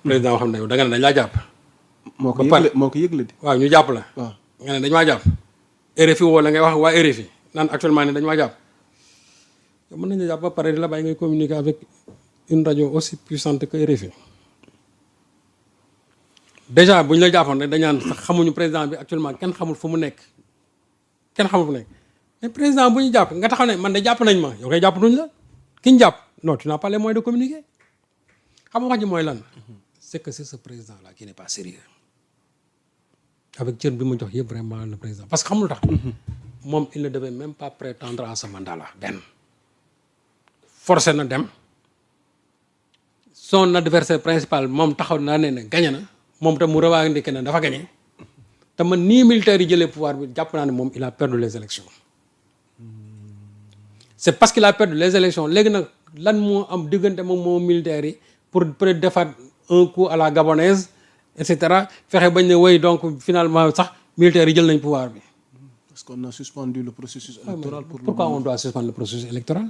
président xam ne yow da nga ne dañ laa jàpp. moo ko yëgle di. waaw ñu jàpp la. waaw nga ne dañ maa jàpp. RFI woo la ngay wax waa RFI naan actuellement ne dañ maa jàpp. mën nañu jàpp ba pare di la bàyyi ngay communiquer avec une radio aussi puissante que RFI. déjà bu ñu la jàppoon rek dañu naan sax xamuñu président bi actuellement kenn xamul fu mu nekk. kenn xamul fu mu nekk mais président bu ñu jàpp nga taxaw ne man de jàpp nañ ma yow kay jàpp duñ la ki ñu jàpp non tu n'as pas les moyens de communiquer. xam nga wax ji mooy lan. c'est que c'est ce président là qui n'est pas sérieux avec cër bi mu jox yëpp vraiment le président parce que xamul tax. moom il ne devait même pas prétendre à ce mandat là benn. forcé na dem son adversaire principal moom taxaw naa ne gagné na moom tam mu revendiqué ne dafa gagné te man nii militaires yi jëlee pouvoir bi jàpp naa ne moom il a perdu les élections c'est parce qu'il a perdu les élections léegi nag lan moo am diggante moom militaires yi pour peut-être defaat un coup à la gabonaise et cetera fexe bañ ne woy donc finalement sax militaires yi jël nañ pouvoir bi. Parce qu'on a suspendu le processus électoral. Pourquoi on doit suspendre le processus électoral?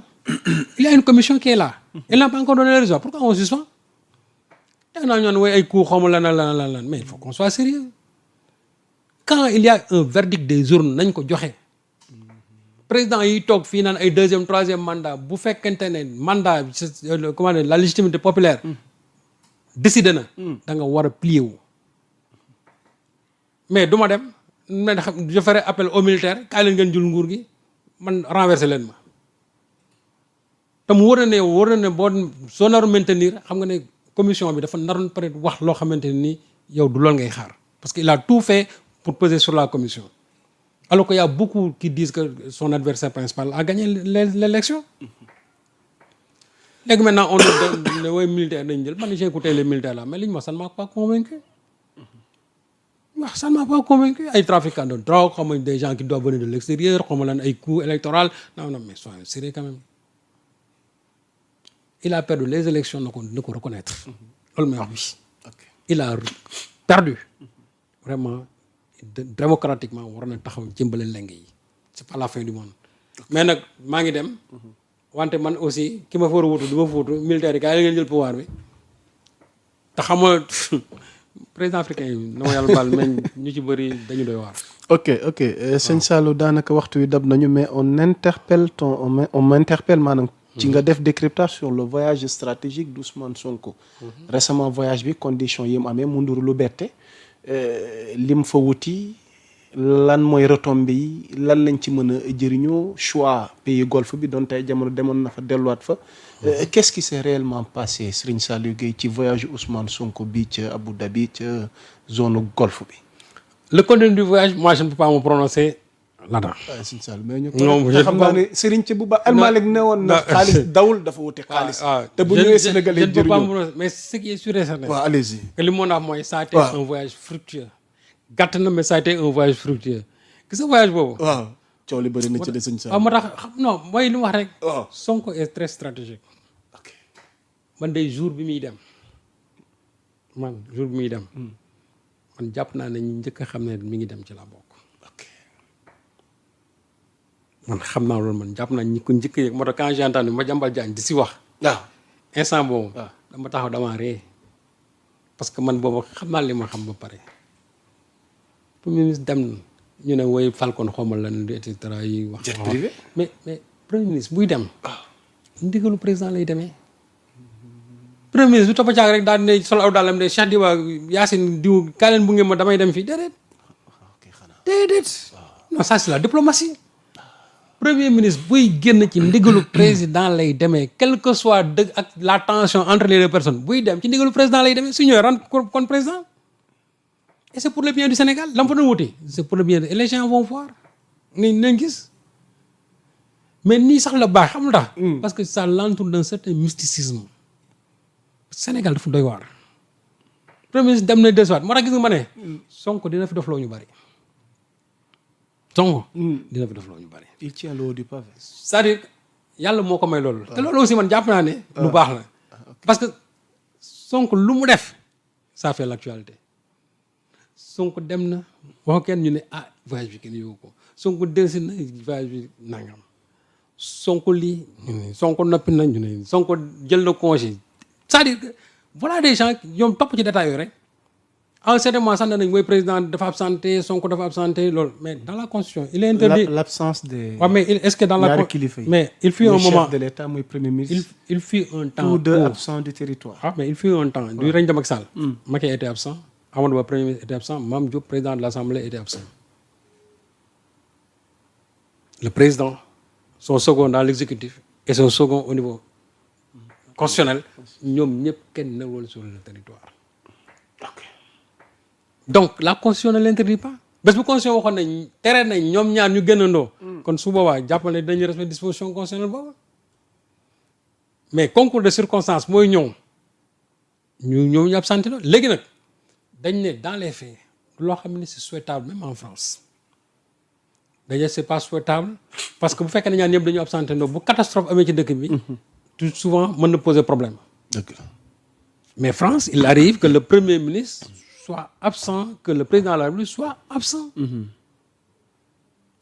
Il y a une commission qui est là. Elle n'a pas encore donné les résultats. Pourquoi on suspend? Mais il faut qu'on soit sérieux. Quand il y a un verdict des urnes, nañ ko joxe. Président yi toog fii naan ay deuxième troisième mandat bu fekkente ne mandat comment dire la légitimité populaire décidé na da nga war a plier wu mais du ma dem mais je ferai appel aux militaires kaay leen ngeen jël nguur gi man renverser leen ma te mu war na ne boo soo naroon maintenir xam nga ne commission bi dafa naroon peut-être wax loo xamante ne nii yow du loolu ngay xaar parce que il a tout fait pour peser sur la commission alors qu'il y a beaucoup qui disent que son adversaire principal a gagné l'élection. Léegi maintenant on nous donne les militaires dañu jël man j'ai écouté les militaires là mais li ñu wax ça ne m'a pas convaincu. Ça ne m'a pas convaincu. Ay trafiquants de drogue, comme des gens qui doivent venir de l'extérieur, comme un coup électoral. Non, mais soyez sérieux quand même. Il a perdu les élections, ne ko reconnaître. Il a perdu. Vraiment, démocratiquement, on a taxaw jëmbale leng yi. C'est pas la fin du monde. Mais nag maa ngi dem. Wante man aussi ki ma fa war a wutu du ma fa wutu militaire yi gars yi ngeen jël pouvoir bi. Te xam nga président africain yi na ma yàlla baal mais ñu ci bëri dañu doy waar. ok sëñ Sallou daanaka waxtu wi dab nañu mais on m'interpelle maanaam ci nga def décryptage sur le voyage stratégique d'Ousmane Sonko. Récemment voyage bi condition yi mu amee mu ndur lu bette lim fa wuti lan mooy retombées yi lan lañ ci mën a jëriñoo choix pays golfe bi doon tey jamono demoon na fa delluwaat fa. Qu'est-ce qui s'est réellement passé Serigne Saliou Gueye ci voyage Ousmane Sonko bi ca Abu Dhabi ca zone golfe bi. Le contenu du voyage moi je ne peux pas me prononcer là-dedans. Serigne Saliou mais ñu ko xam naa ne Serigne ci bu ba El Malick ne woon na xaalis dawul dafa wuti xaalis. te bu ñëwee Sénégal yi jëriñoo mais ce qui est sûr et certain. waaw allez-y. que li mu wax mooy ça a été un voyage fructueux. gàtt na mais ça a été un voyage fructueux. gis nga voyage boobu. waaw coow li bëri na ci de Serigne Saliou. waaw moo tax non mooy li mu wax rek. waaw Sonko est très stratégique. man day jour bi muy dem man jàpp naa ne ñu njëkk a xam ne mi ngi dem ci la bokk. man xam naa loolu man jàpp naa ñi ko njëkk a yëg moo tax quand j'ai entendu Madiambal Diagne di si wax. waaw instant boobu. dama taxaw dama ree parce que man boobu xam naa li ma xam ba pare. premier ministre dem na ñu ne woy Falcon xawma lan et cetera yi wax. jet privé mais premier ministre buy dem. ndigalu président lay demee. premier ministre bi toppa caag rek daal di ne sol aw daalam de Cheikh Diba Yacine diw kaa leen bu ngeen ma damay dem fii déedéet non ça c'est la diplomatie. premier ministre buy génn ci ndigalu président lay demee quel que soit dëgg ak la tension entre les deux personnes buy dem ci ndigalu président lay demee su ñëwee ren kon président et c'est pour le bien du Sénégal la mu fa doon wuti c'est pour le bien et les gens vont voir nañ gis mais nii sax la baax xam nga parce que ça l'entoure d'un certain mysticisme. Sénégal dafa doy waar. premier ministre dem na desuwaat moo tax gis nga ma ne. Sonko dina fi dofloo ñu bari. Sonko. dina fi dofloo ñu bari. il tient le haut du pavé. c'est-à-dire yàlla moo ko may loolu. te loolu aussi man jàpp naa ne. lu baax la. parce que Sonko lu mu def. ça fait l'actualité. Sonko dem na wax kenn ñu ne voyage bi kenn yóbbu ko Sonko dellusi na voyage bi nangam. Sonko lii ñu ne Sonko noppi na ñu ne Sonko jël na congé. C'est-à-dire que voilà des gens ñoom topp ci détails yooyu rek en certain moment sax nañ mooy président dafa absenté Sonko dafa absenté loolu mais dans la constitution il est interdit l'absence des waaw mais est-ce que dans la ñaari kilifa yi. mais il fut un moment chef de l'État muy premier ministre. il fut un temps tous deux où- absents du territoire. ah mais il fut un temps du règne de Macky Sall Macky était absent Amadou Ba premier ministre était absent Mame Diop président de l'Assemblée était absent le président son second dans l'exécutif et son second au niveau constitutionnel ñoom ñëpp kenn newul sur le territoire donc la constitution ne l'interdit pas bés bu constitution waxoon nañ tere nañ ñoom ñaar ñu génnandoo kon su boobaa jàppale dañuy respecter disposition constitutionnelle boobu mais concours de circonstances mooy ñu absenté la léegi nag dañ ne dans les faits loo xam ne c'est souhaitable même en France d'ailleurs c'est pas souhaitable parce que bu fekkee ne ñaar ñëpp dañu absenté ndoo bu catastrophe amee ci dëkk bi tout souvent mën na poser problème dëgg la. mais France il arrive que le premier ministre soit absent que le président de la République soit absent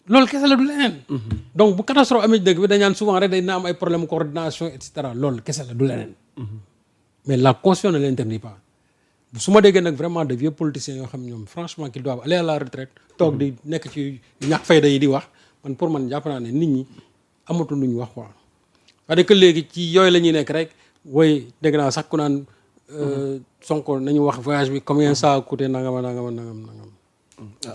loolu kese la du leneen donc bu catastrophe amee ci dëkk bi dañ naan souvent rek day na am ay problème coordination et cetera loolu kese la du leneen mais la constitution ne l'interdit pas su ma déggee nag vraiment de vieux politiciens yoo xam ñoom franchement qu'ils doivent aller à la retraite toog di nekk ci ñàkk fayda yi di wax man pour man jàpp naa ne nit ñi amatul lu ñu wax quoi c'est-à-dire que léegi ci yooyu la ñuy nekk rek woy dégg naa sax ku naan Sonko nañu wax voyage bi combien ça a coûté nangam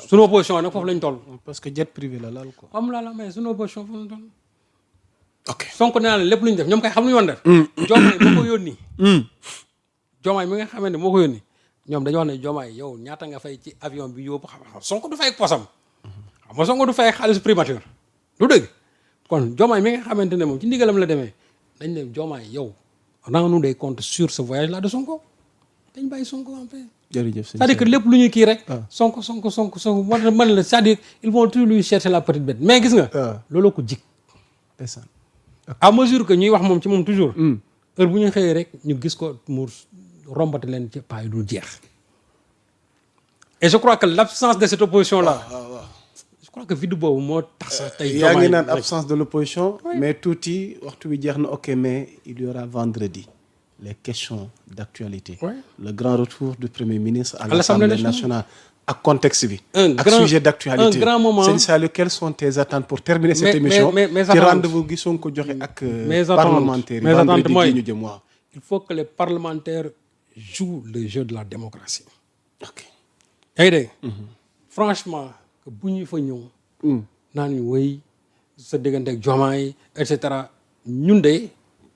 suñu opposition nag foofu lañ toll parce que jet privé la laal quoi. am la mais suñu opposition foofu lañ toll ok Sonko nee naa leen lépp lu ñu def ñoom kay xam lu ñu woon def Diomaye moo ko yónni Diomaye mi nga xamante ne moo ko yónni ñoom dañoo wax ne Diomaye yow ñaata nga fay ci avion bi yóbbu xam Sonko du fay ak posam xam nga Sonko du fay xaalis primature du dëgg kon Diomaye mi nga xamante ne moom ci ndigalam la demee dañ ne Diomaye yow rends-nous des comptes sur ce voyage là de Sonko dañ bàyyi Sonko en paix jërëjëf c'est-à-dire que lépp lu ñuy kii rek Sonko man la c'est-à-dire ils vont toujours lui chercher la petite bête mais gis nga looloo ko jik à mesure que ñuy wax moom ci moom toujours heure bu ñu xëyee rek ñu gis ko mu rombati leen ci paa yi dul jeex et je crois que l'absence de cette opposition là je crois que vide boobu moo tax sax tey yaa ngi naan absence de l'opposition mais tuuti waxtu bi jeex na ok mais il y aura vendredi les questions d'actualité le grand retour du premier ministre à l'Assemblée nationale ak contexte bi ak sujet d'actualité un grand moment Sëñ Saliou quelles sont tes attentes pour terminer cette émission ci rendez-vous gi Sonko joxe ak parlementaires yi vendredi gi ñu jëm waaw il faut que les parlementaires jouent le jeu de la démocratie ok yaa ngi dégg franchement que bu ñu fa ñëw naan ñu wéy sa diggante ak Diomaye et cetera ñun de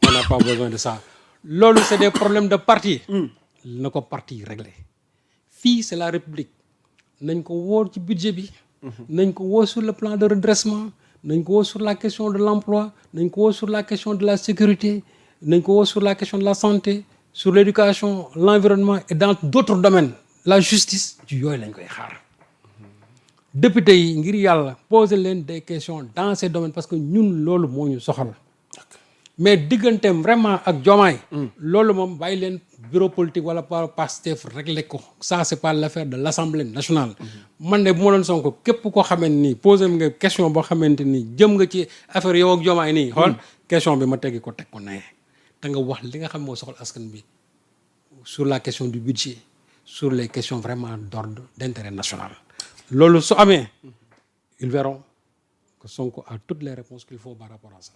on n'a pas besoin de ça loolu c'est des problèmes de parti na ko parti réglé fii c'est la République nañ ko woo ci budget bi nañ ko woo sur le plan de redressement nañ ko woo sur la question de l'emploi nañ ko woo sur la question de la sécurité nañ ko woo sur la question de la santé sur l'éducation l'environnement et dans d'autres domaines la justice ci yooyu lañ koy xaar député yi ngir yàlla poser leen des questions dans ces domaines parce que ñun loolu moo ñu soxal mais digganteem vraiment ak Diomaye loolu moom bàyyi leen bureau politique wala par Pastef réglé ko ça c'est pas l'affaire de l'Assemblée nationale man de bu ma doon Sonko képp koo xamante ni posé nga question boo xamante ni jëm nga ci affaire yow ak Diomaye nii xool question bi ma teggi ko teg ko nee te nga wax li nga xam moo soxal askan bi sur la question du budget sur les questions vraiment d'ordre d'intérêt national loolu su amee ils verront que Sonko a toutes les réponses qu'il faut par rapport à ça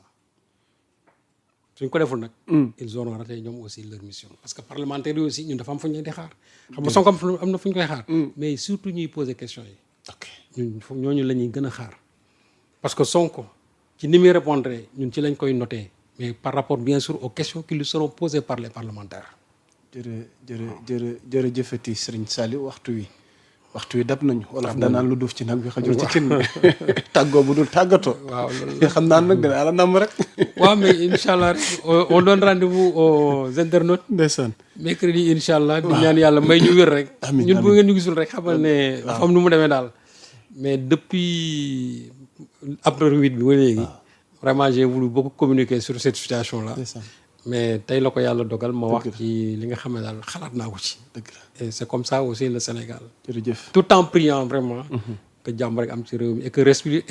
suñ ko deful nag ils auront raté ñoom aussi leur mission parce que parlementaires yi aussi ñun dafa am fu ñu di xaar xam nga Sonko am na fu ñu koy xaar mais surtout ñuy poser question yi ñun ñooñu la ñuy gën a xaar parce que Sonko ci ni muy répondre ñun ci lañ koy noter mais par rapport bien sûr aux questions qui lui seront posées par les parlementaires jërëjëfati Serigne Saliou waxtu wi dab nañu wolof danaan lu duuf ci nag bi xajul ci cin bi tàggoo bu dul tàggatoo waaw xam naa nag dana la namm rek waaw mais incha allah on donne rendez-vous aux internautes ndeysaan mercredi incha allah di ñaan yàlla may ñu wér rek ñun bu ngeen ñu gisul rek xamal ne dafa am nu mu demee daal mais depuis après 8 bi ba léegi vraiment j'ai voulu beaucoup communiquer sur cette situation là mais tey la ko yàlla dogal ma wax ci li nga xam ne daal xalaat naa ko ci dëgg la et c'est comme ça aussi le Sénégal jërëjëf tout en priant vraiment que jàmm rek am ci réew mi et que esprit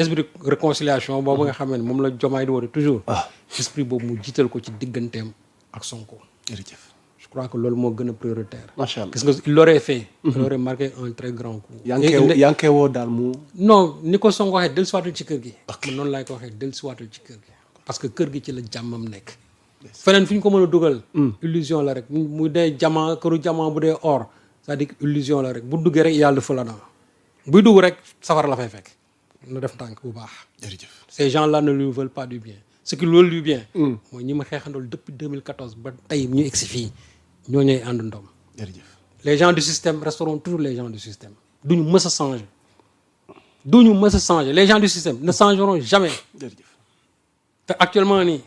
réconciliation boobu nga xam ne moom la Diomaye di woote toujours esprit boobu mu jiital ko ci digganteem ak Sonko jërëjëf je crois que loolu moo gën a prioritaire. macha allah gis nga il l'aurait fait. il aurait marqué un très grand coup. yaa ngi koy woo daal mu. non ni ko Sonko waxee dellusiwaatul ci kër gi. man noonu laay ko waxee dellusiwaatul ci kër gi. parce que kër gi ci la jàmmam nekk. feneen fi ñu ko mën a dugal. illusion la rek mu dee diamant këru diamant bu dee or c'est-à-dire que illusion la rek bu duggee rek yàlla fa la na buy dugg rek safara la fay fekk na def tànk bu baax. jërëjëf ces gens-là ne lui veulent pas du bien ce qui veulent du bien. mooy ñi ma xeexandool depuis 2014 ba tey ñu egsi fii ñoo ñooy ànd ndoom. jërëjëf les gens du système resteront toujours les gens du système duñu mës a changer duñu mës a changer les gens du système ne changeront jamais. jërëjëf te actuellement nii.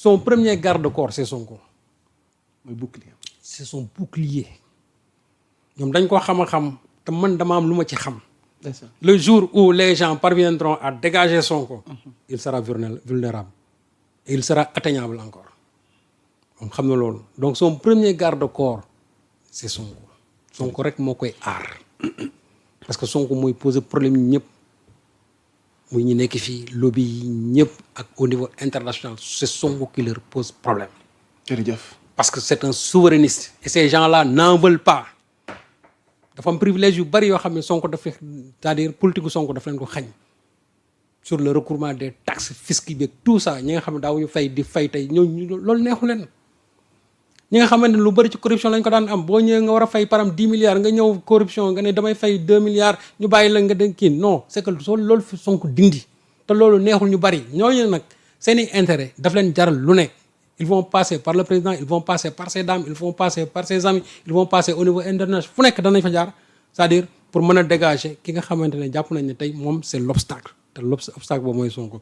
son premier garde-corps c'est Sonko. mooy bouclier. c'est son bouclier ñoom dañ ko xam a xam te man dama am lu ma ci xam. Le jour où les gens parviendront à dégager Sonko, il sera vulnérable et il sera atteignable encore. Donc son premier garde-corps, c'est Sonko. Sonko rek moo koy aar parce que Sonko mooy poser problème ñëpp muy ñi nekk fii lobby yi ñëpp ak au niveau international c'est Sonko qui leur pose problème. jërëjëf. Parce que c'est un souverainiste et ces gens-là n'en veulent pas. dafa am privilège yu bari yoo xam ne Sonko daf c'est-à-dire politique Sonko daf leen ko xañ sur le recouvrement des taxes fiscales bi tout ça ñi nga xam ne daawuñu fay di fay tey ñooñu loolu neexu leen. ñi nga xamante ne lu bari ci corruption lañ ko daan am boo ñëwee nga war a fay param 10 milliards nga ñëw corruption nga ne damay fay 2 milliards ñu bàyyi la nga den kii non c'est que loolu fi Sonko dindi te loolu neexul ñu bari ñooñu nag seeni intérêt daf leen jaral lu nekk. Ils vont passer par le président, ils vont passer par ses dames, ils vont passer par ses amis, ils vont passer au niveau international fu nekk danañ fa jaar c'est-à-dire pour mën a dégager ki nga xamante ne jàpp nañ ne tey moom c'est l'obstacle te l'obstacle boobu mooy Sonko.